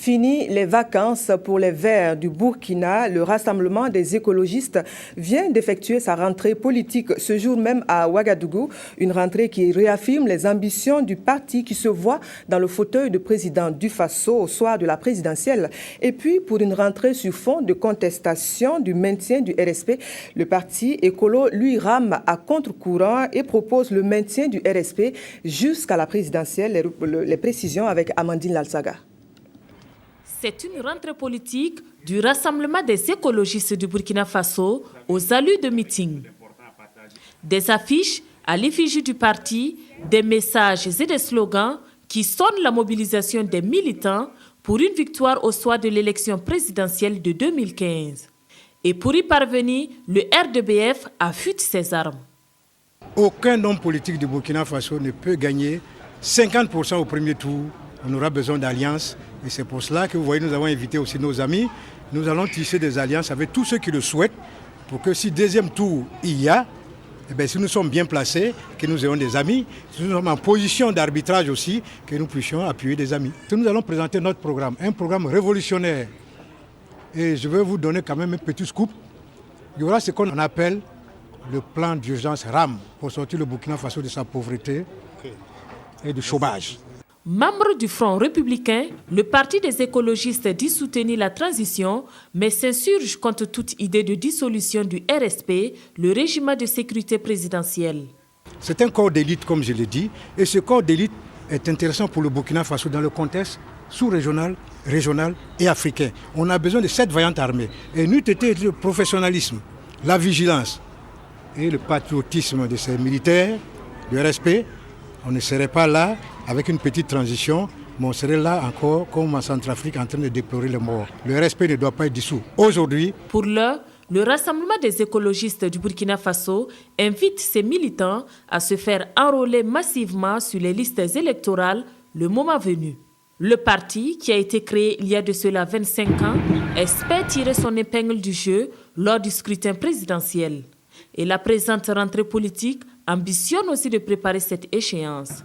Fini les vacances pour les Verts du Burkina. Le rassemblement des écologistes vient d'effectuer sa rentrée politique ce jour même à Ouagadougou. Une rentrée qui réaffirme les ambitions du parti qui se voit dans le fauteuil de président du Faso au soir de la présidentielle. Et puis, pour une rentrée sur fond de contestation du maintien du RSP, le parti écolo lui rame à contre-courant et propose le maintien du RSP jusqu'à la présidentielle. Les précisions avec Amandine Lalsaga. C'est une rentrée politique du rassemblement des écologistes du Burkina Faso aux allures de meeting. Des affiches à l'effigie du parti, des messages et des slogans qui sonnent la mobilisation des militants pour une victoire au soir de l'élection présidentielle de 2015. Et pour y parvenir, le RDBF affûte ses armes. Aucun homme politique du Burkina Faso ne peut gagner 50% au premier tour. On aura besoin d'alliances et c'est pour cela que vous voyez, nous avons invité aussi nos amis. Nous allons tisser des alliances avec tous ceux qui le souhaitent pour que si deuxième tour il y a, eh bien, si nous sommes bien placés, que nous ayons des amis, si nous sommes en position d'arbitrage aussi, que nous puissions appuyer des amis. Nous allons présenter notre programme, un programme révolutionnaire. Et je vais vous donner quand même un petit scoop. Il y aura ce qu'on appelle le plan d'urgence RAM pour sortir le Burkina Faso de sa pauvreté et du chômage. Membre du Front républicain, le parti des écologistes dit soutenir la transition, mais s'insurge contre toute idée de dissolution du RSP, le régime de sécurité présidentielle. C'est un corps d'élite, comme je l'ai dit, et ce corps d'élite est intéressant pour le Burkina Faso dans le contexte sous-régional, régional et africain. On a besoin de cette vaillante armée. Et n'eût été le professionnalisme, la vigilance et le patriotisme de ces militaires, le respect, on ne serait pas là avec une petite transition, mais on serait là encore comme en Centrafrique en train de déplorer les morts. Le respect ne doit pas être dissous. Aujourd'hui, pour l'heure, le rassemblement des écologistes du Burkina Faso invite ses militants à se faire enrôler massivement sur les listes électorales le moment venu. Le parti, qui a été créé il y a de cela 25 ans, espère tirer son épingle du jeu lors du scrutin présidentiel. Et la présente rentrée politique ambitionne aussi de préparer cette échéance.